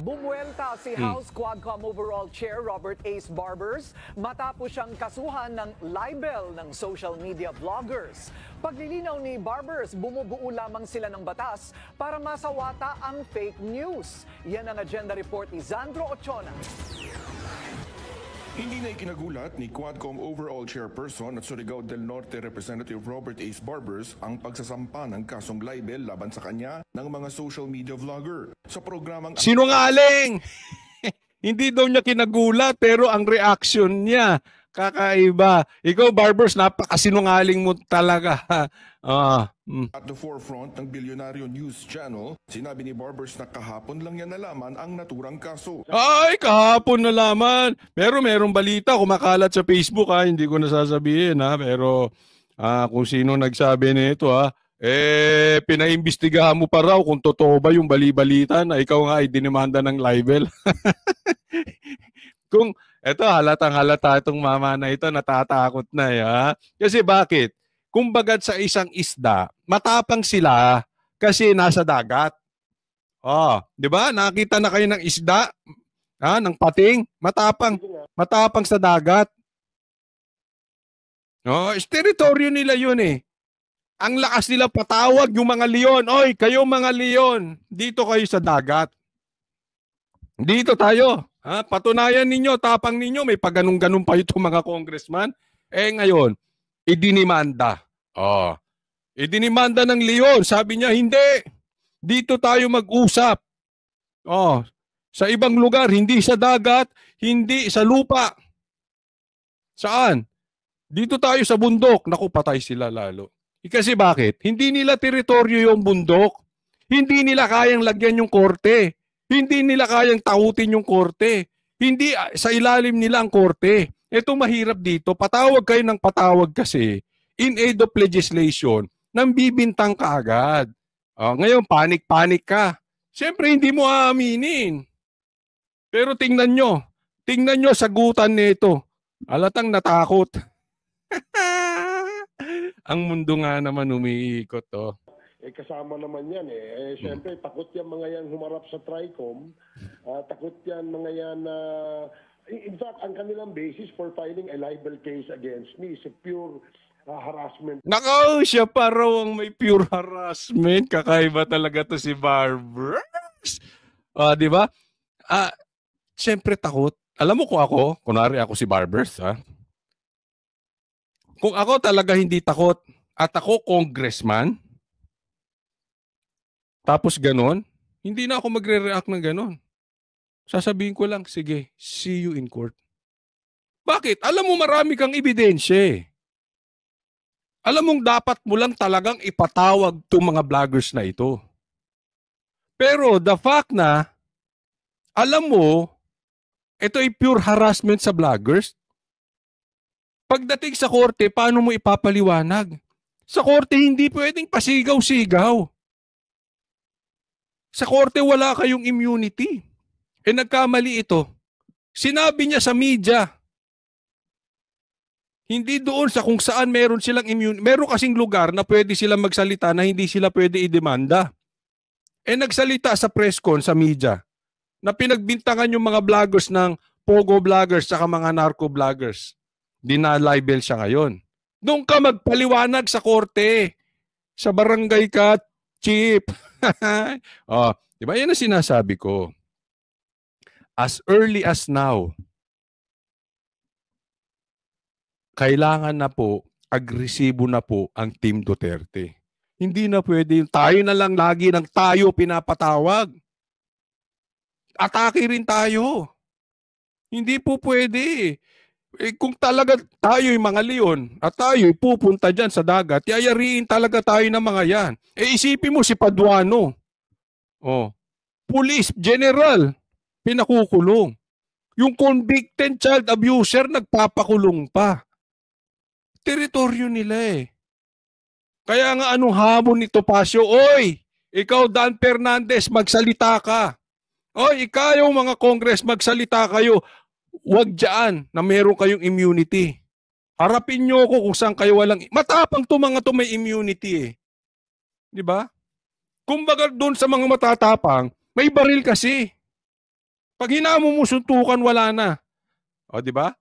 Bumuelta si House Quadcom Overall Chair Robert Ace Barbers matapos siyang kasuhan ng libel ng social media vloggers. Paglilinaw ni Barbers, bumubuo lamang sila ng batas para masawata ang fake news. Yan ang agenda report ni Zandro Ochona. Hindi na ikinagulat ni Quadcom Overall Chairperson at Surigao del Norte Representative Robert Ace Barbers ang pagsasampa ng kasong libel laban sa kanya ng mga social media vlogger. Sa programang Sinungaling! Hindi daw niya kinagulat pero ang reaction niya kakaiba. Ikaw, Barbers, napakasinungaling mo talaga. At the forefront ng Bilyonaryo News Channel, sinabi ni Barbers na kahapon lang yan nalaman ang naturang kaso. Ay, kahapon nalaman. Pero merong balita kumakalat sa Facebook, hindi ko nasasabihin, pero kung sino nagsabi nito, pinaimbestigahan mo pa raw kung totoo ba yung bali-balita na ikaw nga ay dinimanda ng libel. Kung eto, halatang halata itong mama na ito, natatakot na. Kasi bakit? Kumbaga sa isang isda, matapang sila kasi nasa dagat. Di ba? Nakita na kayo ng isda, ng pating, matapang sa dagat. Teritoryo nila yun eh. Ang lakas nila patawag yung mga leon. Oy, kayo mga leon, dito kayo sa dagat. Dito tayo. Patunayan ninyo, tapang ninyo, may pagganong-ganon pa itong mga congressman. Ngayon, idinimanda. Idinimanda ng leon. Sabi niya, hindi. Dito tayo mag-usap. Sa ibang lugar, hindi sa dagat, hindi sa lupa. Saan? Dito tayo sa bundok. Naku, patay sila lalo. Kasi bakit? Hindi nila teritoryo yung bundok. Hindi nila kayang lagyan yung korte. Hindi nila kayang takutin yung korte. Hindi sa ilalim nila ang korte. Ito mahirap dito. Patawag kayo ng patawag kasi in aid of legislation nang bibintang ka agad. Ngayon, panik-panik ka. Siyempre, hindi mo aaminin. Pero tingnan nyo sagutan nito. Alatang natakot. Ang mundo nga naman umiikot. Kasama naman yan Siyempre, takot yan mga yan humarap sa TRICOM. Takot yan mga yan in fact, ang kanilang basis for filing a libel case against me is a pure harassment. Nako, siya pa raw ang may pure harassment. Kakaiba talaga to si Barbers. Di ba? Siyempre takot. Alam mo kung ako, kunwari ako si Barbers, kung ako talaga hindi takot at ako congressman, tapos ganon, hindi na ako magre-react ng ganon. Sasabihin ko lang, sige, see you in court. Bakit? Alam mo marami kang ebidensya. Alam mong dapat mo lang talagang ipatawag itong mga vloggers na ito. Pero the fact na, alam mo, ito ay pure harassment sa vloggers. Pagdating sa korte, paano mo ipapaliwanag? Sa korte, hindi pwedeng pasigaw-sigaw. Sa korte, wala kayong immunity. Nagkamali ito. Sinabi niya sa media. Hindi doon sa kung saan meron silang immunity. Meron kasing lugar na pwede silang magsalita na hindi sila pwede idemanda. Nagsalita sa press con, sa media, na pinagbintangan yung mga vloggers ng pogo vloggers saka mga narco vloggers. Dinalibel siya ngayon. Doon ka magpaliwanag sa korte. Sa barangay ka, chief. Diba? Yan ang sinasabi ko. As early as now, kailangan na po, agresibo na po ang Team Duterte. Hindi na pwede yung tayo na lang lagi ng tayo pinapatawag. Atake rin tayo. Hindi po pwede. Kung talaga tayo yung mga leon at tayo pupunta dyan sa dagat, yayariin talaga tayo ng mga yan. Isipin mo si Paduano. Police, general, pinakukulong. Yung convicted child abuser, nagpapakulong pa. Teritoryo nila Kaya nga anong hamon ni Topacio? Oy, ikaw Dan Fernandez, magsalita ka. Oy, ikaw mga Congress, magsalita kayo. Huwag dyan na meron kayong immunity. Harapin nyo ko kung saan kayo walang... Matapang to mga to may immunity Di ba? Kumbaga doon sa mga matatapang, may baril kasi. Pag hinamon mo suntukan, wala na. O, di ba?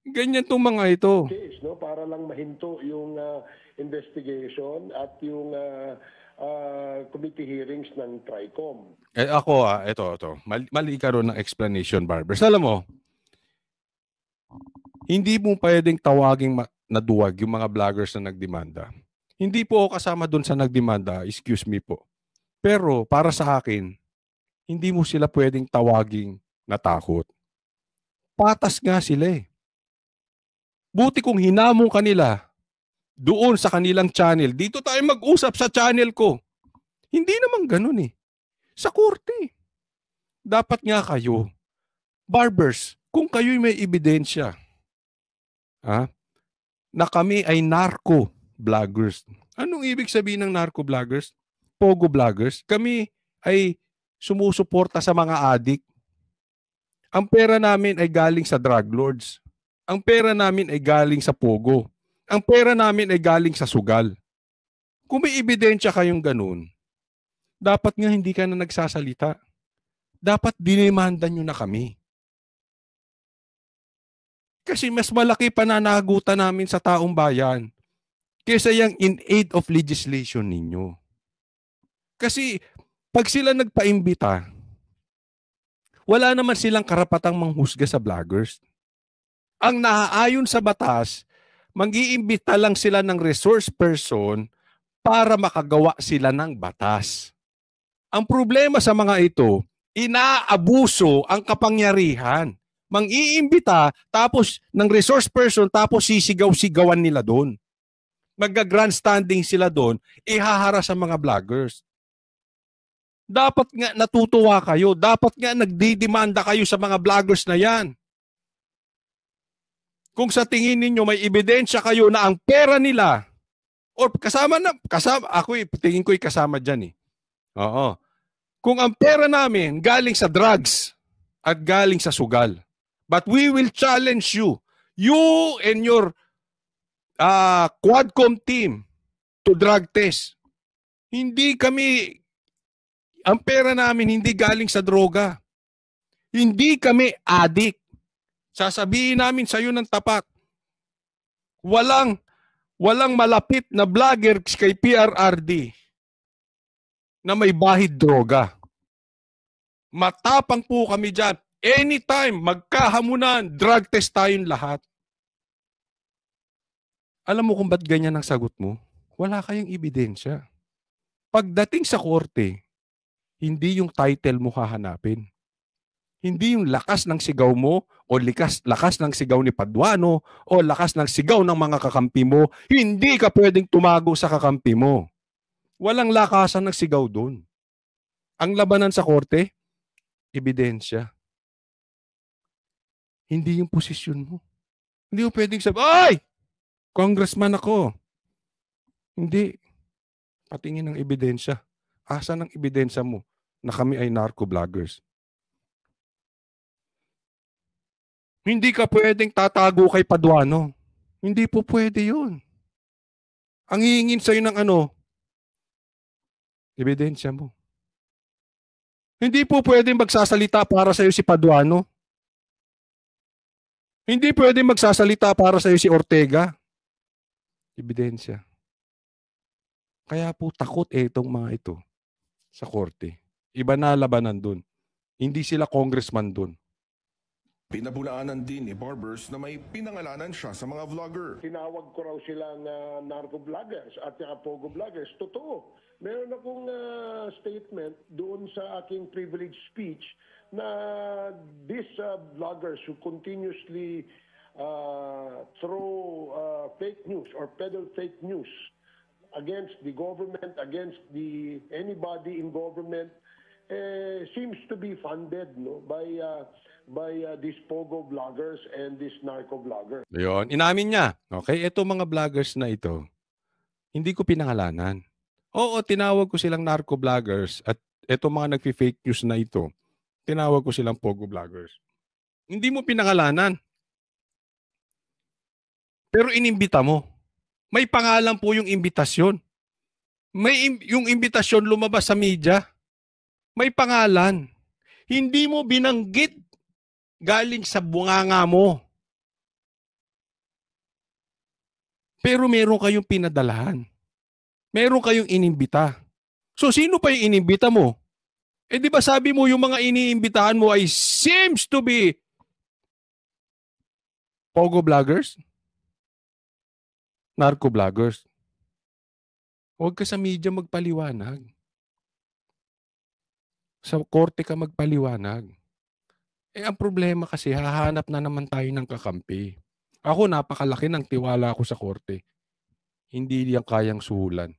Ganyan tong mga ito. Case, no? Para lang mahinto yung investigation at yung committee hearings ng TRICOM. Ako, ito. Mali ka ron ng explanation, Barbers. Alam mo, hindi mo pwedeng tawaging naduwag yung mga vloggers na nagdemanda. Hindi po ako kasama doon sa nagdemanda, excuse me po. Pero para sa akin, hindi mo sila pwedeng tawaging natakot. Patas nga sila eh. Buti kung hinamon kanila doon sa kanilang channel, dito tayo mag-usap sa channel ko. Hindi naman ganun eh. Sa korte. Dapat nga kayo, Barbers, kung kayo'y may ebidensya, na kami ay narco vloggers. Anong ibig sabihin ng narco vloggers? Pogo vloggers. Kami ay sumusuporta sa mga adik. Ang pera namin ay galing sa drug lords. Ang pera namin ay galing sa pogo. Ang pera namin ay galing sa sugal. Kung may ebidensya kayong ganun, dapat nga hindi ka na nagsasalita. Dapat dinimanda nyo na kami. Kasi mas malaki pananagutan namin sa taong bayan kaysa yung in aid of legislation ninyo. Kasi pag sila nagpaimbita, wala naman silang karapatang manghusga sa vloggers. Ang naaayon sa batas, mag-iimbita lang sila ng resource person para makagawa sila ng batas. Ang problema sa mga ito, inaabuso ang kapangyarihan. Mang-iimbita tapos ng resource person tapos sisigaw-sigawan nila doon. Magga-grandstanding sila doon, ihahara sa mga vloggers. Dapat nga natutuwa kayo, dapat nga nagdidemanda kayo sa mga vloggers na yan. Kung sa tingin ninyo may ebidensya kayo na ang pera nila, or kasama, tingin ko'y kasama dyan eh. Oo. Kung ang pera namin galing sa drugs at galing sa sugal, but we will challenge you and your Quadcom team to drug test. Ang pera namin hindi galing sa droga. Hindi kami adik. Sasabihin namin sa iyo ng tapat. Walang malapit na vlogger kay PRRD na may bahid droga. Matapang po kami dyan. Anytime, magkahamunan, drug test tayong lahat. Alam mo kung ba't ganyan ang sagot mo? Wala kayong ebidensya. Pagdating sa korte, hindi yung title mo hahanapin. Hindi yung lakas ng sigaw mo o lakas ng sigaw ni Paduano o lakas ng sigaw ng mga kakampi mo. Hindi ka pwedeng tumago sa kakampi mo. Walang lakasan ng sigaw doon. Ang labanan sa korte, ebidensya. Hindi yung posisyon mo. Hindi mo pwedeng sabi, ay! Congressman ako. Hindi. Patingin ng ebidensya. Asa ng ebidensya mo na kami ay narco vloggers? Hindi ka pwedeng tatago kay Paduano. Hindi po pwede yun. Ang hihingin sa'yo ng ebidensya mo. Hindi po pwedeng magsasalita para sa'yo si Paduano. Hindi pwedeng magsasalita para sa'yo si Ortega. Ebidensya. Kaya po takot itong mga ito sa korte. Iba na labanan dun. Hindi sila congressman dun. Pinabulaanan din ni Barbers na may pinangalanan siya sa mga vlogger. Tinawag ko raw silang narco vloggers at pogo vloggers. Totoo. Meron akong statement doon sa aking privileged speech na these vloggers who continuously throw fake news or peddle fake news against the government, against anybody in government, seems to be funded by these pogo vloggers and these narco vloggers. Yun, inamin niya. Okay, ito mga vloggers na ito, hindi ko pinangalanan. Oo, tinawag ko silang narco vloggers at ito mga nagfi-fake news na ito, tinawag ko silang pogo vloggers. Hindi mo pinangalanan. Pero inimbita mo. May pangalan po yung imbitasyon. Yung imbitasyon lumabas sa media. May pangalan. Hindi mo binanggit galing sa bunganga mo. Pero meron kayong pinadalahan. Meron kayong inimbita. So sino pa yung inimbita mo? Eh di ba sabi mo yung mga iniimbitahan mo ay seems to be pogo vloggers? Narco vloggers? Huwag ka sa media magpaliwanag. Sa korte ka magpaliwanag. Eh ang problema kasi hahanap na naman tayo ng kakampi. Ako napakalaki ng tiwala ko sa korte. Hindi yan kayang suhulan.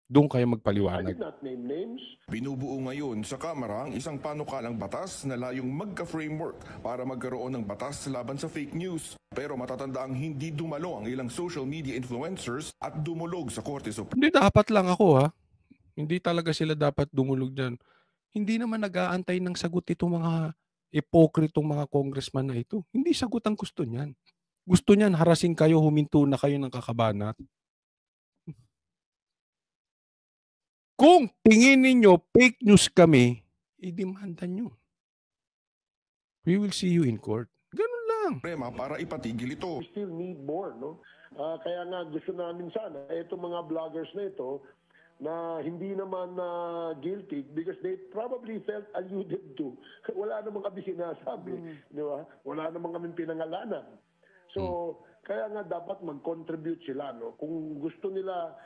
Doon kayo I magpaliwanag. did not name names. Binubuo ngayon sa Kamara ang isang panukalang batas na layong magka-framework para magkaroon ng batas laban sa fake news. Pero matatandaang hindi dumalo ang ilang social media influencers at dumulog sa Korte Suprema. Hindi dapat lang ako ha. Hindi talaga sila dapat dumulog dyan. Hindi naman nag-aantay ng sagot itong mga ipokritong mga congressman na ito. Hindi sagot ang gusto niyan. Gusto niyan harasin kayo, huminto na kayo ng kakabanat. Kung tingin ninyo fake news kami, idemanda nyo. We will see you in court. Ganun lang. Para ipatigil ito. We still need more, no? Kaya nga gusto namin sana, itong mga vloggers na ito, na hindi naman guilty because they probably felt alluded to. Wala namang kami sinasabi, di ba? Wala namang kami pinangalanan. So, kaya nga dapat mag-contribute sila, no? Kung gusto nila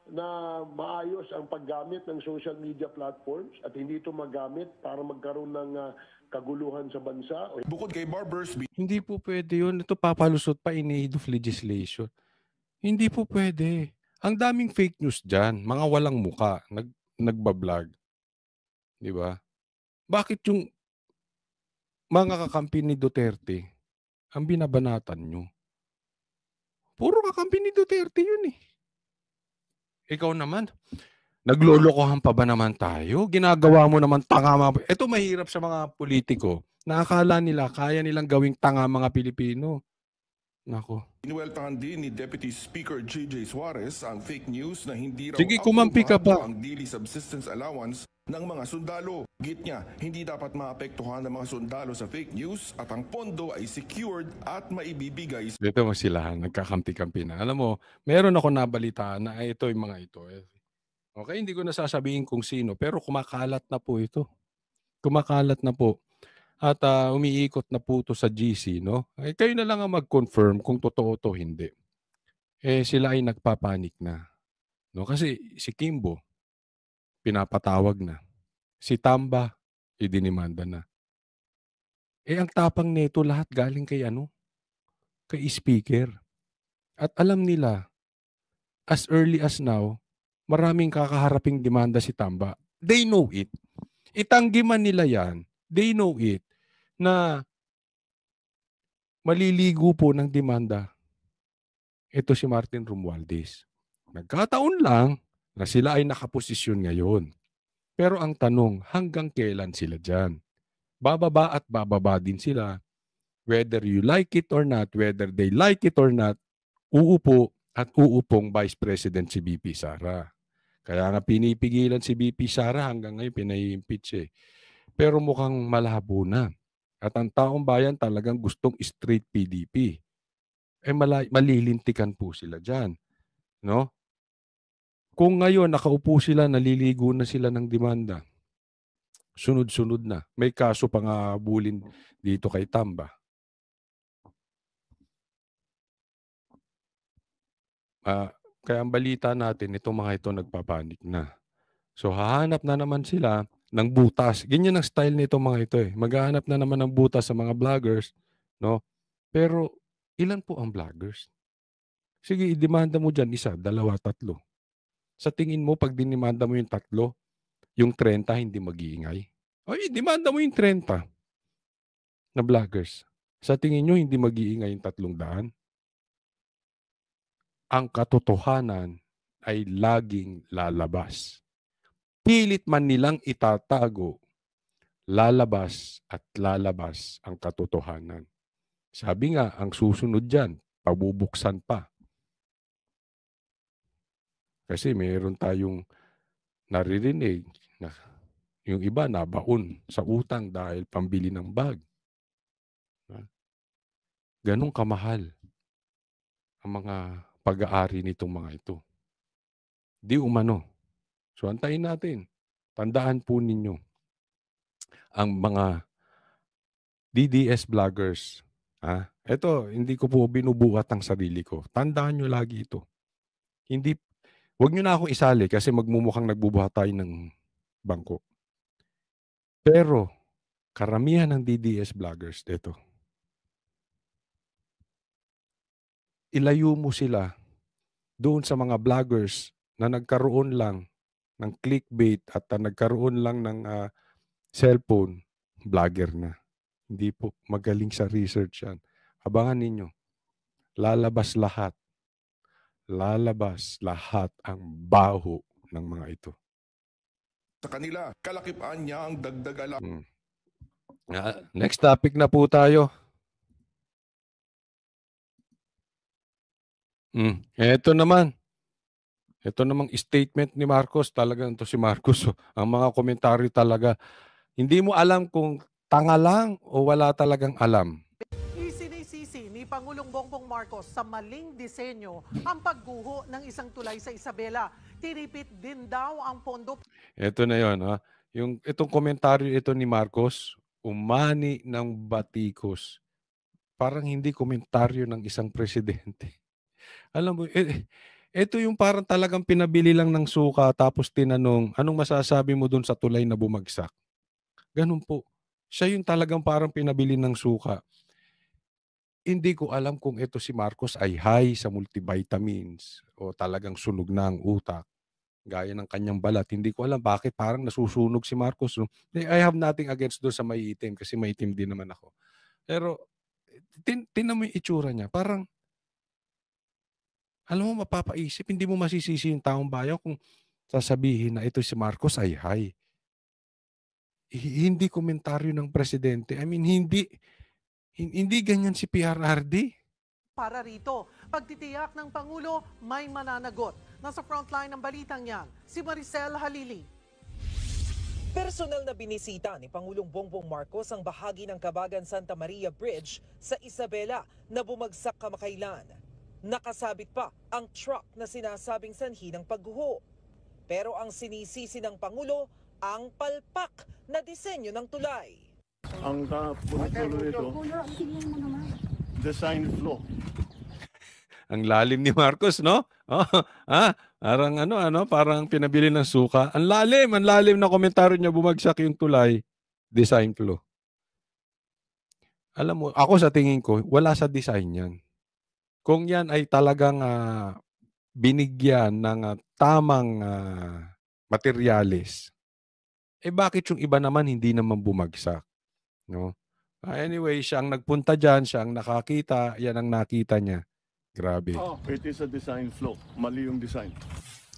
na maayos ang paggamit ng social media platforms at hindi ito magamit para magkaroon ng kaguluhan sa bansa. Bukod kay Barbers, Hindi po pwede yun. Ito papalusot pa in aid of legislation. Hindi po pwede. Ang daming fake news dyan. Mga walang muka. Nagbablog. Di ba? Bakit yung mga kakampi ni Duterte ang binabanatan nyo? Puro kakampi ni Duterte yun eh. Ikaw naman, naglolokohan pa ba naman tayo? Ginagawa mo naman tanga mga... Ito mahirap sa mga politiko. Nakakala nila, kaya nilang gawing tanga mga Pilipino. Nako. inuweltahan din ni Deputy Speaker J.J. Suarez ang fake news na hindi raw Sige, kumampi ka pa. ang daily subsistence allowance ng mga sundalo. Git niya, hindi dapat maapektuhan ng mga sundalo sa fake news at ang pondo ay secured at maibibigay Dito mo sila, nagkakampi-kampi na. Alam mo, meron ako nabalitaan na ito yung mga ito. Okay, hindi ko nasasabihin kung sino, pero kumakalat na po ito. Kumakalat na po. At umiikot na po ito sa GC, no? Eh, kayo na lang ang mag-confirm kung totoo to hindi. Eh, sila ay nagpapanik na. No? Kasi si Kimbo, pinapatawag na. Si Tamba, idinimanda na. Eh, ang tapang nito lahat galing kay ano? Kay speaker. At alam nila, as early as now, maraming kakaharaping demanda si Tamba. They know it. Itanggi man nila yan, they know it, na maliligo po ng demanda. Ito si Martin Romualdez. Nagkataon lang na sila ay nakaposisyon ngayon. Pero ang tanong, hanggang kailan sila dyan? Bababa at bababa din sila. Whether you like it or not, whether they like it or not, uupo at uupong Vice President si BP Sara. Kaya nga pinipigilan si BP Sara hanggang ngayon pinai-impeach eh. Pero mukhang malabo na. At ang taong bayan talagang gustong straight PDP. Eh malilintikan po sila dyan. No? Kung ngayon nakaupo sila, naliligo na sila ng demanda, sunod-sunod na. May kaso pang abulin dito kay Tamba. Kaya ang balita natin, itong mga ito nagpapanik na. So hahanap na naman sila ng butas. Ganyan ang style nito mga ito eh. Maghahanap na naman ng butas sa mga vloggers, no? Pero ilan po ang vloggers? Sige, idemanda mo dyan isa, dalawa, tatlo. Sa tingin mo, pag dinimanda mo yung tatlo, yung 30 hindi mag-iingay? O, idemanda mo yung 30 na vloggers. Sa tingin nyo, hindi mag-iingay yung 300? Ang katotohanan ay laging lalabas. Pilit man nilang itatago, lalabas at lalabas ang katotohanan. Sabi nga, ang susunod dyan, pabubuksan pa. Kasi mayroon tayong naririnig na Yung iba nabaon sa utang dahil pambili ng bag. Ganun kamahal ang mga pag-aari nitong mga ito. Di umano. So antayin natin. Tandaan po ninyo ang mga DDS vloggers. Ito, hindi ko po binubuhat ang sarili ko. Tandaan nyo lagi ito. Huwag nyo na akong isali kasi magmumukhang nagbubuhat tayo ng bangko. Pero, karamihan ng DDS vloggers dito, ilayo mo sila doon sa mga vloggers na nagkaroon lang ng clickbait at nagkaroon lang ng cellphone, vlogger na. Hindi po magaling sa research yan. Abangan ninyo. Lalabas lahat ang baho ng mga ito. Sa kanila, kalakipaan niya ang dagdag alam. Next topic na po tayo. Ito namang statement ni Marcos. Talagang ito si Marcos. Ang mga komentaryo talaga. Hindi mo alam kung tanga lang o wala talagang alam. Isinisisi ni Pangulong Bongbong Marcos sa maling disenyo ang pagguho ng isang tulay sa Isabela. Tinipit din daw ang pondo. Ito na yon, ha. Itong komentaryo ito ni Marcos, umani ng batikos. Parang hindi komentaryo ng isang presidente. Alam mo, ito yung parang talagang pinabili lang ng suka tapos tinanong, anong masasabi mo dun sa tulay na bumagsak? Ganun po. Siya yung talagang parang pinabili ng suka. Hindi ko alam kung ito si Marcos ay high sa multivitamins o talagang sunog na ang utak. Gaya ng kanyang balat. Hindi ko alam bakit parang nasusunog si Marcos. I have nothing against doon sa maiitim kasi maitim din naman ako. Pero, tinan mo yung itsura niya. Parang, alam mo, mapapaisip. Hindi mo masisisi yung taong bayan kung sasabihin na ito si Marcos ay high. Hindi komentaryo ng presidente. I mean, hindi ganyan si PRRD. Para rito, pagtitiyak ng Pangulo, may mananagot. Nasa frontline ng balitang yan, si Maricel Halili. Personal na binisita ni Pangulong Bongbong Marcos ang bahagi ng Kabagan Santa Maria Bridge sa Isabela na bumagsak kamakailan. Nakasabit pa ang truck na sinasabing sanhi ng pagguho. Pero ang sinisisi ng Pangulo, ang palpak na disenyo ng tulay. Ang punto nito, design flaw. Ang lalim ni Marcos, no? Parang pinabili ng suka. Ang lalim na komentaryo niya, bumagsak yung tulay, design flaw. Alam mo, ako sa tingin ko, wala sa design yan. Kung yan ay talagang binigyan ng tamang materyales, bakit yung iba naman hindi naman bumagsak? No? Anyway, siya ang nagpunta dyan, siya ang nakakita, yan ang nakita niya. Grabe. It is a design flaw. Mali yung design.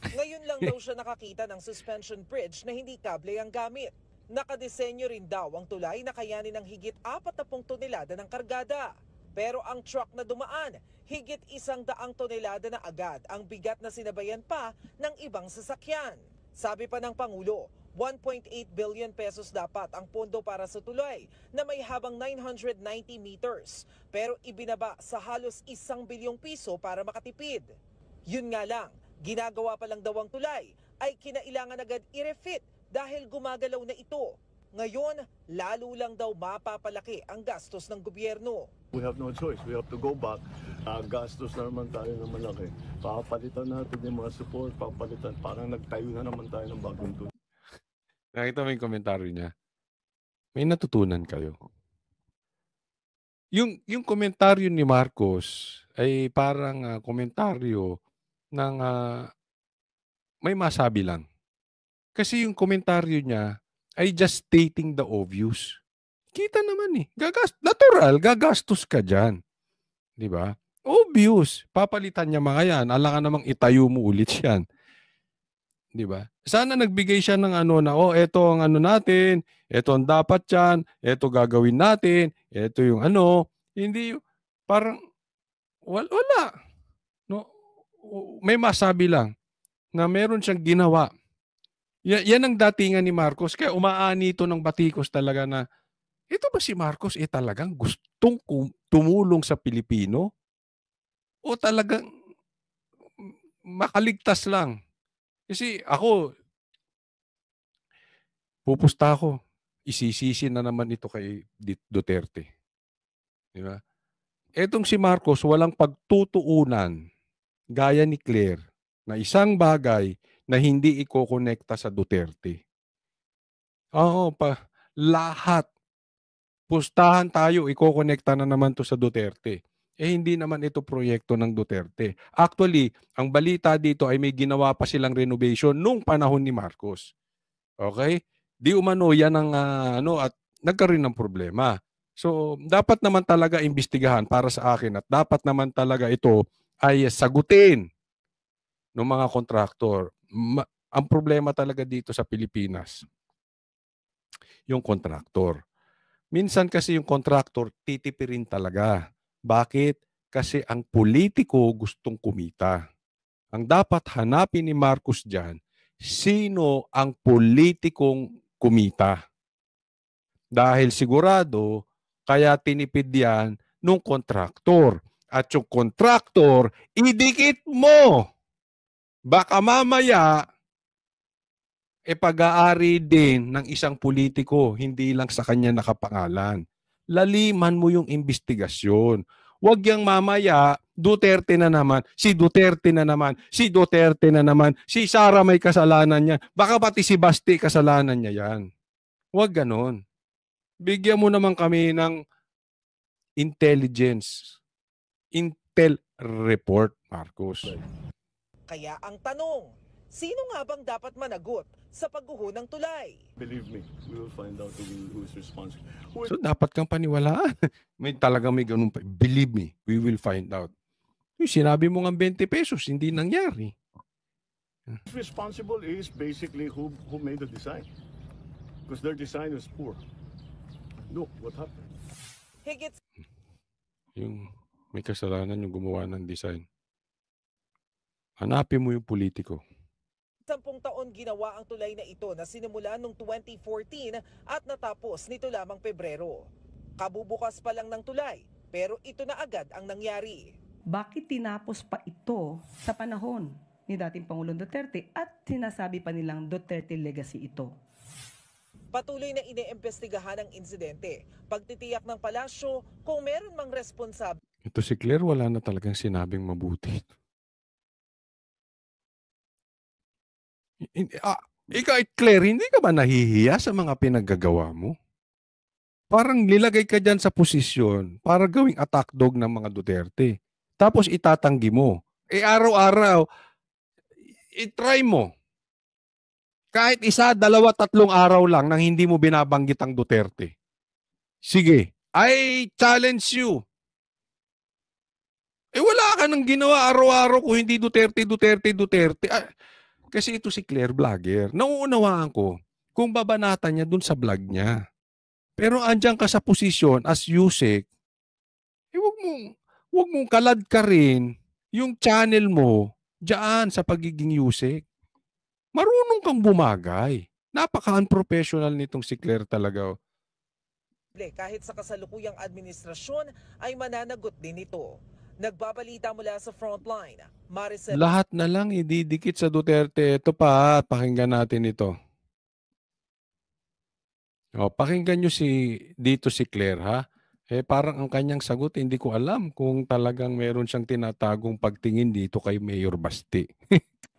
Ngayon lang daw siya nakakita ng suspension bridge na hindi kable ang gamit. Nakadesenyo rin daw ang tulay na kayanin ng higit 40 tonelada ng kargada. Pero ang truck na dumaan, higit 100 tonelada na agad ang bigat na sinabayan pa ng ibang sasakyan. Sabi pa ng Pangulo, 1.8 billion pesos dapat ang pondo para sa tulay na may habang 990 meters. Pero ibinaba sa halos 1 bilyong piso para makatipid. Yun nga lang, ginagawa pa lang daw ang tulay ay kinailangan agad i-refit dahil gumagalaw na ito. Ngayon, lalo lang daw mapapalaki ang gastos ng gobyerno. We have no choice. We have to go back. Gastos na naman tayo ng malaki. Papalitan natin yung mga support, papalitan. Parang nagtayo na naman tayo ng bagong tulay. Nakita mo yung komentaryo niya. May natutunan kayo. Yung komentaryo ni Marcos ay parang komentaryo ng may masabi lang. Kasi yung komentaryo niya ay just stating the obvious. Kita naman natural, gagastos ka dyan. Di ba? Obvious. Papalitan niya mga yan. Alangan namang itayo mo ulit yan. Di ba? Sana nagbigay siya ng eto ang natin, eto ang dapat yan, eto gagawin natin, eto yung hindi, parang, wala. No? May masabi lang na meron siyang ginawa. Yan ang datingan ni Marcos. Kaya umaani ito ng batikos talaga na, ito ba si Marcos talagang gustong tumulong sa Pilipino? O talagang makaligtas lang? Kasi ako, pupusta ako. Isisisi na naman ito kay Duterte. Di ba? Etong si Marcos, walang pagtutuunan, gaya ni Claire, na isang bagay na hindi ikokonekta sa Duterte. Oo, lahat. Pustahan tayo, ikokonekta na naman to sa Duterte. Hindi naman ito proyekto ng Duterte. Actually, ang balita dito ay may ginawa pa silang renovation nung panahon ni Marcos. Okay? Di umano yan ang at nagkaroon ng problema. So, dapat naman talaga imbestigahan para sa akin at dapat naman talaga ito ay sagutin ng mga kontraktor. Ang problema talaga dito sa Pilipinas, yung kontraktor. Minsan kasi yung kontraktor titipirin talaga. Bakit? Kasi ang politiko gustong kumita. Ang dapat hanapin ni Marcos dyan, sino ang politikong kumita? Dahil sigurado, kaya tinipid yan nung kontraktor. At yung kontraktor, idikit mo. Baka mamaya, pag-aari din ng isang politiko, hindi lang sa kanya nakapangalan. Laliman mo yung investigasyon. Huwag yang mamaya, Duterte na naman, si Duterte na naman, si Duterte na naman, si Sara may kasalanan niya, baka pati si Basti kasalanan niya yan. Huwag ganon. Bigyan mo naman kami ng intelligence. Intel report, Marcos. Kaya ang tanong, sino nga bang dapat managot sa pagguho ng tulay? Believe me, we will find out who's responsible. So dapat kang paniwalaan. May ganun pa. Believe me, we will find out. Yung sinabi mo nga 20 pesos, hindi nangyari. Who's responsible is basically who made the design. Because their design was poor. Look, what happened? Higit Yung may kasalanan yung gumawa ng design. Hanapin mo yung politiko. 10 taon ginawa ang tulay na ito na sinimula noong 2014 at natapos nito lamang Pebrero. Kabubukas pa lang ng tulay, pero ito na agad ang nangyari. Bakit tinapos pa ito sa panahon ni dating Pangulong Duterte at sinasabi pa nilang Duterte legacy ito? Patuloy na iniimbestigahan ang insidente. Pagtitiyak ng palasyo kung meron mang responsable. Ito si Claire, wala na talagang sinabing mabuti. Ikaw, Claire, hindi ka ba nahihiya sa mga pinaggagawa mo? Parang nilagay ka dyan sa posisyon para gawing attack dog ng mga Duterte. Tapos itatanggi mo. Araw-araw, i-try mo. Kahit 1, 2, 3 araw lang nang hindi mo binabanggit ang Duterte. Sige, I challenge you. Wala ka nang ginawa araw-araw kung hindi Duterte, Duterte, Duterte. Kasi ito si Claire, vlogger. Nauunawaan ko kung babanatan niya dun sa vlog niya. Pero andyan ka sa posisyon as Yusek, wag mong kalad ka rin yung channel mo dyan sa pagiging Yusek. Marunong kang bumagay. Napaka-unprofessional nitong si Claire talaga. Kahit sa kasalukuyang administrasyon ay mananagot din ito. Nagbabalita mula sa frontline, Maricel. Lahat na lang ididikit sa Duterte. Ito pa, pakinggan natin ito. Pakinggan nyo dito si Claire, ha? Parang ang kanyang sagot, hindi ko alam kung talagang meron siyang tinatagong pagtingin dito kay Mayor Basti.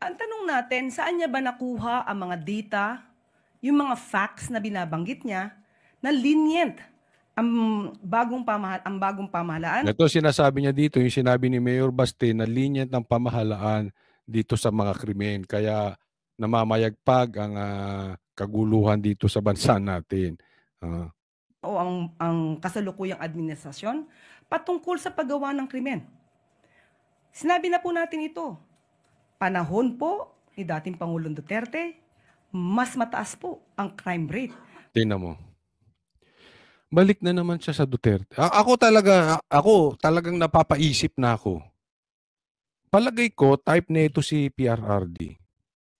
Ang tanong natin, saan niya ba nakuha ang mga data, yung mga facts na binabanggit niya, na lenient ang bagong pamahalaan? Ito sinasabi niya dito, yung sinabi ni Mayor Basti na lenient ng pamahalaan dito sa mga krimen. Kaya namamayagpag ang kaguluhan dito sa bansa natin. O ang kasalukuyang administrasyon patungkol sa paggawa ng krimen. Sinabi na po natin ito. Panahon po ni dating Pangulong Duterte, mas mataas po ang crime rate. Tingnan mo. Balik na naman siya sa Duterte. Ako talagang napapaisip na ako. Palagay ko, type na ito si PRRD.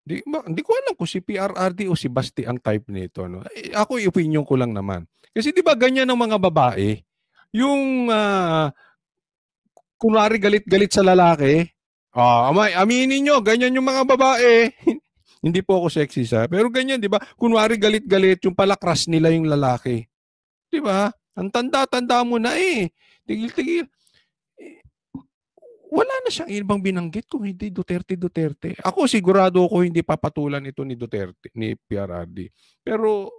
Hindi ko alam kung si PRRD o si Basti ang type nito. No? Ako, opinion ko lang naman. Kasi di ba ganyan ng mga babae? Yung, kunwari galit-galit sa lalaki, aminin nyo, ganyan yung mga babae. Hindi po ako sexy sa, pero ganyan, di ba? Kunwari galit-galit, yung pala crush nila yung lalaki. Di ba? Ang tanda-tanda mo na eh. Tigil-tigil. Wala na siyang ibang binanggit kung hindi Duterte. Ako sigurado ko hindi papatulan ito ni Duterte, ni PRRD. Pero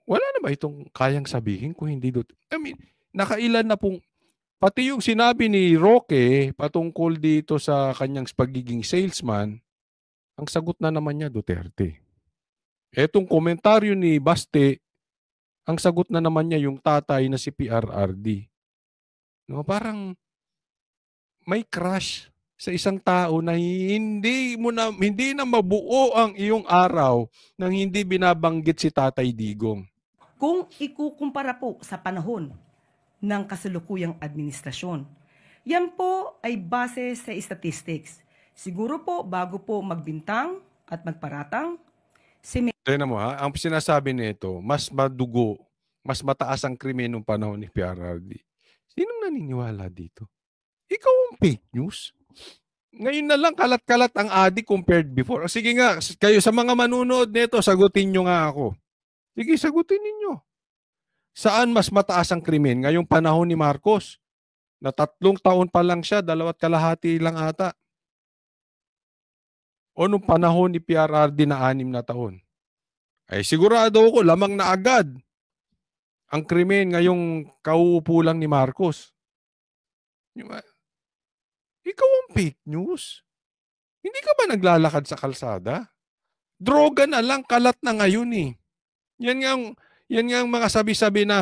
wala na ba itong kayang sabihin kung hindi Duterte? I mean, nakailan na pong, pati yung sinabi ni Roque patungkol dito sa kanyang pagiging salesman, ang sagot na naman niya Duterte. Etong komentaryo ni Baste, ang sagot na naman niya yung tatay na si PRRD. No, parang may crush sa isang tao na hindi na mabuo ang iyong araw nang hindi binabanggit si Tatay Digong. Kung ikukumpara po sa panahon ng kasalukuyang administrasyon, yan po ay base sa statistics. Siguro po bago po magbintang at magparatang, Tignan mo ha, ang sinasabi nito, mas madugo, mas mataas ang krimen nung panahon ni PRRD. Sinong naniniwala dito? Ikaw ang fake news. Ngayon na lang kalat-kalat ang adik compared before. Sige nga, kayo sa mga manunood nito, sagutin nyo nga ako. Sige, sagutin ninyo. Saan mas mataas ang krimen? Ngayong panahon ni Marcos, na 3 taon pa lang siya, 2 kalahati lang ata. O nung panahon ni PRRD na 6 na taon. Ay sigurado ako, lamang na agad ang krimen ngayong kauupo lang ni Marcos. Ikaw ang fake news. Hindi ka ba naglalakad sa kalsada? Droga na lang, kalat na ngayon eh. Yan nga ang mga sabi-sabi na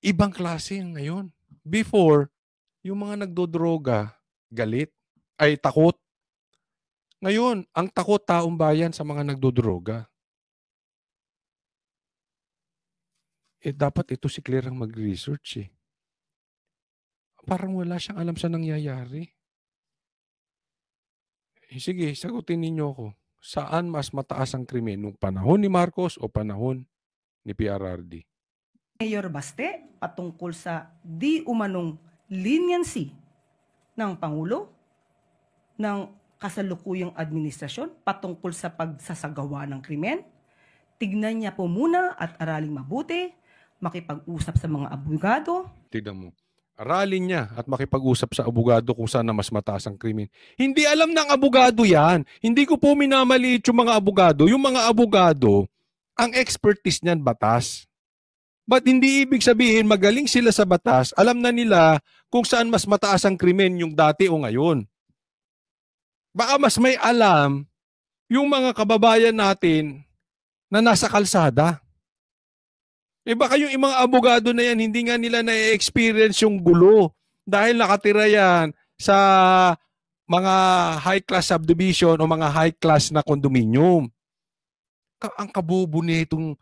ibang klase ngayon. Before, yung mga nagdodroga, galit, ay takot. Ngayon, ang takot taong bayan sa mga nagdodroga. Dapat ito si Claire ang mag-research eh. Parang wala siyang alam sa nangyayari. Sige, sagutin ninyo ako. Saan mas mataas ang krimen? Nung panahon ni Marcos o panahon ni PRRD? Mayor Baste patungkol sa di umanong leniency ng Pangulo, ng kasalukuyang administrasyon patungkol sa pagsasagawa ng krimen. Tignan niya po muna at araling mabuti, makipag-usap sa mga abogado. Tignan mo. Aralin niya at makipag-usap sa abogado kung saan na mas mataas ang krimen. Hindi alam ng abogado yan. Hindi ko po minamaliit yung mga abogado. Yung mga abogado, ang expertise niyan batas. But hindi ibig sabihin magaling sila sa batas, alam na nila kung saan mas mataas ang krimen yung dati o ngayon. Baka mas may alam yung mga kababayan natin na nasa kalsada. Baka yung mga abogado na yan, hindi nga nila na-experience yung gulo dahil nakatira yan sa mga high-class subdivision o mga high-class na condominium. Ang kabobo nitong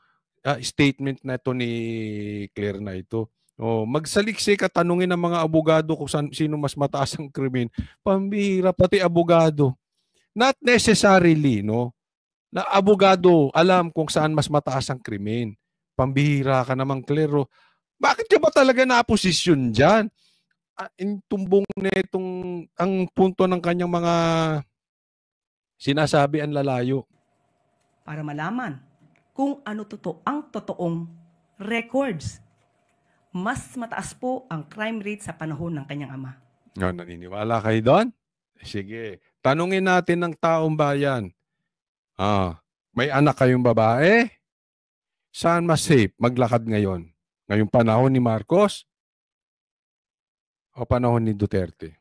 statement na ito ni Claire na ito. Magsaliksik at tanungin ng mga abogado kung sino mas mataas ang krimen. Pambihira, pati abogado. Not necessarily, no? Na abogado alam kung saan mas mataas ang krimen. Pambihira ka namang, Claire. Bakit ka ba talaga na-posisyon dyan? Tumbong nitong ang punto ng kanyang mga sinasabi ang lalayo. Para malaman kung ano ang totoong records. Mas mataas po ang crime rate sa panahon ng kanyang ama. Naniniwala kayo doon? Sige. Tanungin natin ng taong bayan. May anak kayong babae? Saan mas safe maglakad ngayon? Ngayong panahon ni Marcos o panahon ni Duterte?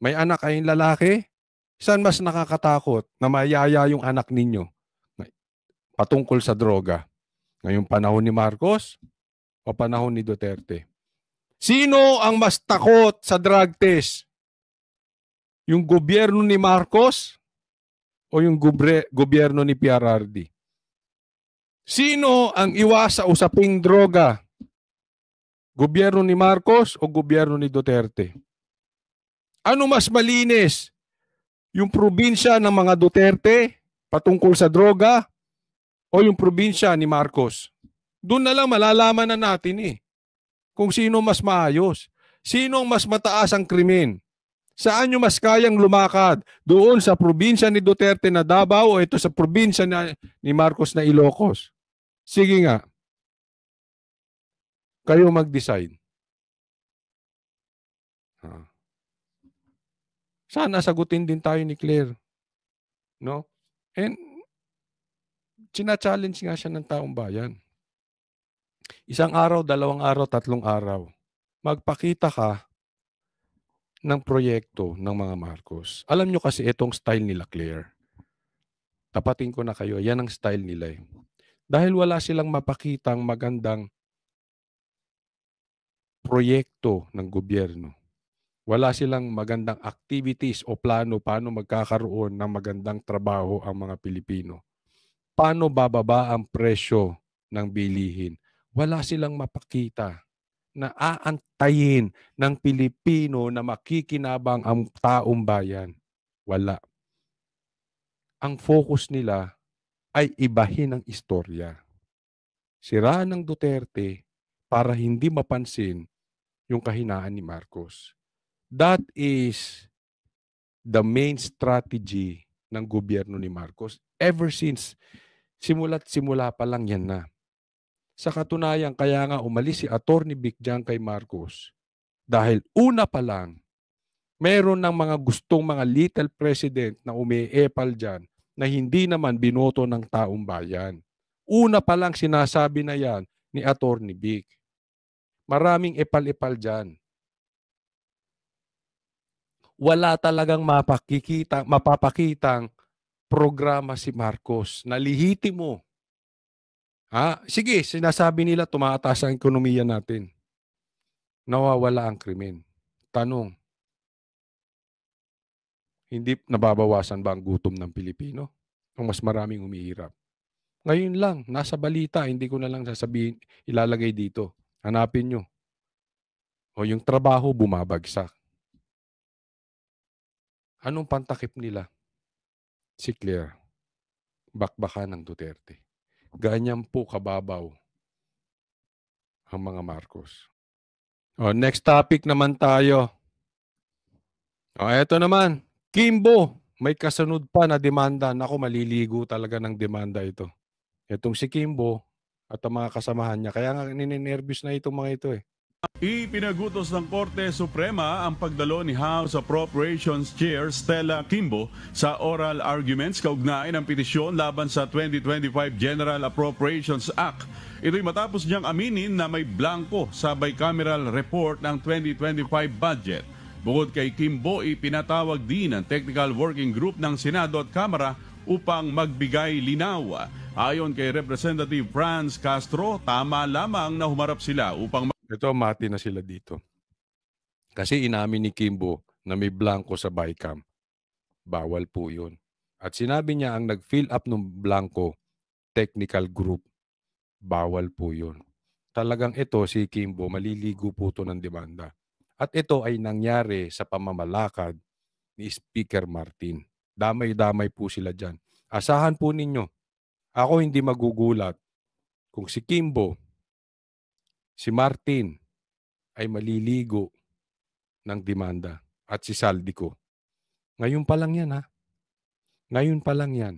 May anak kayong lalaki? Saan mas nakakatakot na mayaya yung anak ninyo patungkol sa droga? Ngayong panahon ni Marcos o panahon ni Duterte? Sino ang mas takot sa drug test? Yung gobyerno ni Marcos o yung gobyerno ni PRRD? Sino ang iwas sa usaping droga? Gobyerno ni Marcos o gobyerno ni Duterte? Ano mas malinis? Yung probinsya ng mga Duterte patungkol sa droga o yung probinsya ni Marcos? Doon na lang malalaman na natin kung sino mas maayos. Sino mas mataas ang krimen? Saan nyo mas kayang lumakad? Doon sa probinsya ni Duterte na Davao o ito sa probinsya ni Marcos na Ilocos? Sige nga. Kayo mag-decide. Sana sagutin din tayo ni Claire. No? And china-challenge nga siya ng taong bayan. Isang araw, 2 araw, 3 araw. Magpakita ka ng proyekto ng mga Marcos. Alam nyo kasi itong style nila, Claire. Tapatin ko na kayo, yan ang style nila. Dahil wala silang mapakitang magandang proyekto ng gobyerno. Wala silang magandang activities o plano paano magkakaroon ng magandang trabaho ang mga Pilipino. Paano bababa ang presyo ng bilihin? Wala silang mapakita na aantayin ng Pilipino na makikinabang ang taong bayan. Wala. Ang focus nila ay ibahin ang istorya. Siraan ng Duterte para hindi mapansin yung kahinaan ni Marcos. That is the main strategy ng gobyerno ni Marcos. Ever since, simula't simula pa lang yan na. Sa katunayan, kaya nga umalis si Atty. Vic dyan kay Marcos. Dahil una pa lang, meron ng mga gustong mga little president na umiepal dyan na hindi naman binoto ng taong bayan. Una pa lang sinasabi na yan ni Atty. Vic. Maraming epal-epal dyan. Wala talagang mapapakitang programa si Marcos. Nalihiti mo. Sige, sinasabi nila tumataas ang ekonomiya natin. Nawawala ang krimen. Tanong, hindi nababawasan ba ang gutom ng Pilipino? O mas maraming umihirap? Ngayon lang, nasa balita, hindi ko na lang sasabihin, ilalagay dito. Hanapin nyo. O yung trabaho bumabagsak. Anong pantakip nila? Si Claire. Bakbakan ng Duterte. Ganyan po kababaw ang mga Marcos. Next topic naman tayo. Eto naman. Kimbo. May kasunod pa na demanda. Naku, maliligo talaga ng demanda ito. Itong si Kimbo at ang mga kasamahan niya. Kaya nga ninenervyos na itong mga ito Ipinagutos ng Korte Suprema ang pagdalo ni House Appropriations Chair Stella Kimbo sa oral arguments kaugnay ng petisyon laban sa 2025 General Appropriations Act. Ito'y matapos niyang aminin na may blanco sa bicameral report ng 2025 budget. Bukod kay Kimbo, ipinatawag din ang Technical Working Group ng Senado at Kamara upang magbigay linaw. Ayon kay Representative Franz Castro, tama lamang na humarap sila upang ito, mati na sila dito. Kasi inamin ni Kimbo na may blanco sa BICAM. Bawal po yun. At sinabi niya ang nag-fill up ng blanco, technical group. Bawal po yun. Talagang ito, si Kimbo, maliligo po ito ng demanda. At ito ay nangyari sa pamamalakad ni Speaker Martin. Damay-damay po sila dyan. Asahan po ninyo. Ako hindi magugulat kung si Kimbo, si Martin ay maliligo ng demanda at si Saldico. Ngayon pa lang yan Ngayon pa lang yan.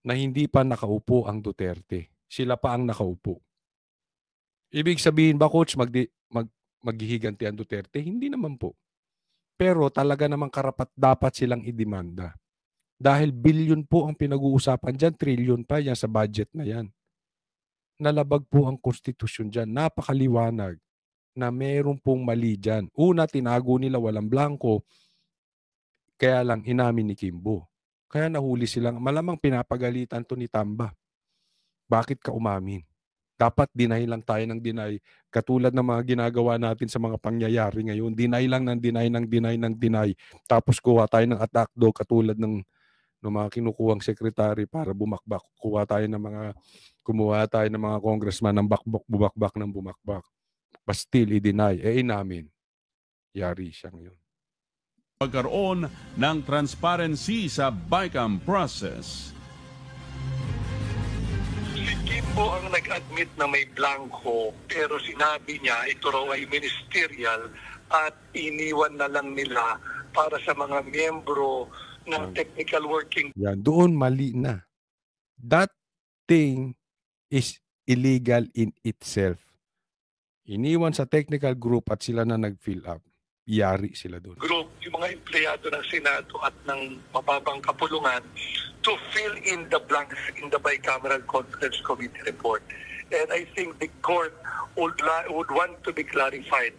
Na hindi pa nakaupo ang Duterte. Sila pa ang nakaupo. Ibig sabihin ba, Coach, maghihiganti ang Duterte? Hindi naman po. Pero talaga namang karapat dapat silang idemanda. Dahil bilyon po ang pinag-uusapan dyan, trilyon pa yan sa budget na yan. Nalabag po ang konstitusyon dyan. Napakaliwanag na meron pong mali dyan. Una, tinago nila walang blanco. Kaya lang inamin ni Kimbo. Kaya nahuli silang, malamang pinapagalitan to ni Tamba. Bakit ka umamin? Dapat deny lang tayo ng deny. Katulad ng mga ginagawa natin sa mga pangyayari ngayon. Deny lang ng deny. Tapos kuha tayo ng attack dog katulad ng mga kinukuhang sekretary para bumakbak. Kumuha tayo ng mga congressman ng bumakbak. but still i-deny. Inamin. Yari siya ngayon. Pagkaroon ng transparency sa BICAM process. Si Kimbo ang nag-admit na may blanco pero sinabi niya ito raw ay ministerial at iniwan na lang nila para sa mga miyembro ng technical working. Yan, doon mali na. That thing is illegal in itself. Iniwan sa technical group at sila na nag-fill up. Yari sila doon. Group, yung mga empleyado ng Senado at ng mababang kapulungan to fill in the blanks in the bicameral conference committee report. And I think the court would want to be clarified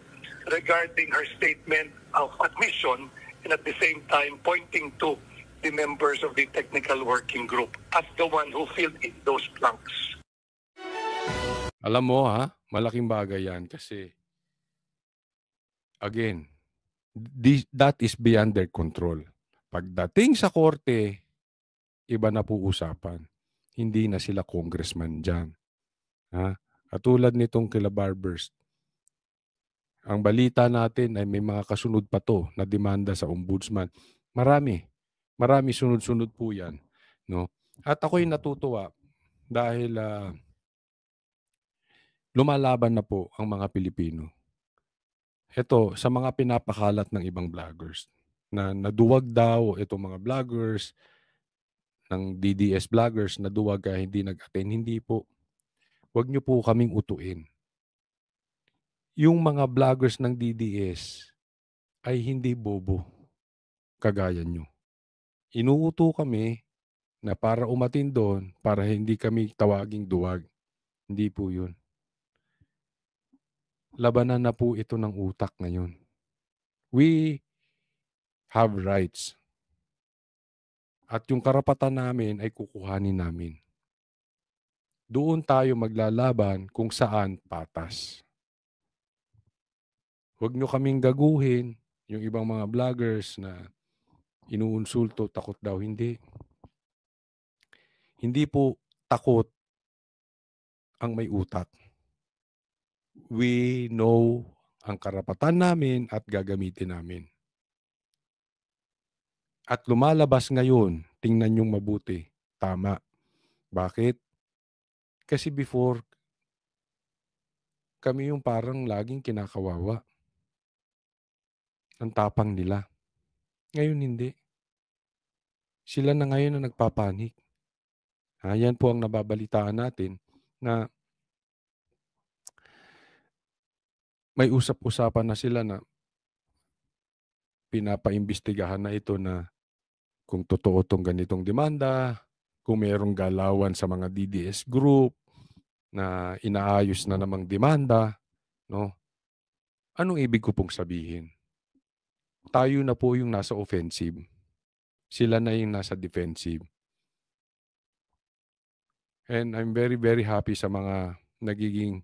regarding her statement of admission and at the same time pointing to the members of the technical working group as the one who filled in those blanks. Alam mo malaking bagay yan kasi again, that is beyond their control. Pagdating sa korte, iba na po usapan. Hindi na sila congressman dyan. Katulad nitong kila Barbers. Ang balita natin ay may mga kasunod pa to na demanda sa ombudsman. Marami sunod-sunod po yan. No? At ako'y natutuwa dahil lumalaban na po ang mga Pilipino. Ito, sa mga pinapakalat ng ibang vloggers na naduwag daw itong mga vloggers ng DDS vloggers na duwag hindi nag-attend. Hindi po. Huwag niyo po kaming utuin. Yung mga vloggers ng DDS ay hindi bobo kagaya nyo. Inuuto kami na para umatin doon, para hindi kami tawaging duwag. Hindi po yun. Labanan na po ito ng utak ngayon. We have rights. At yung karapatan namin ay kukuhanin namin. Doon tayo maglalaban kung saan patas. Huwag nyo kaming gaguhin yung ibang mga vloggers na inuunsulto, takot daw. Hindi. Hindi po takot ang may utak. We know ang karapatan namin at gagamitin namin. At lumalabas ngayon, tingnan yung mabuti. Tama. Bakit? Kasi before, kami yung parang laging kinakawawa. Ang tapang nila. Ngayon hindi. Sila na ngayon na nagpapanik. Yan po ang nababalitaan natin na may usap-usapan na sila na pinapaimbestigahan na ito na kung totoo itong ganitong demanda, kung mayroong galawan sa mga DDS group na inaayos na namang demanda, no? Anong ibig ko pong sabihin? Tayo na po yung nasa offensive. Sila na yung nasa defensive. And I'm very, very happy sa mga nagiging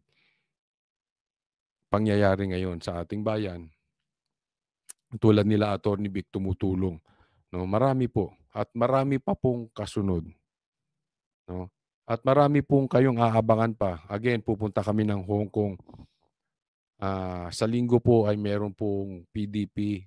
pangyayari ngayon sa ating bayan. Tulad nila Attorney Vic tumutulong. No, marami po. At marami pa pong kasunod. No? At marami pong kayong aabangan pa. Again, pupunta kami ng Hong Kong. Sa linggo po ay meron pong PDP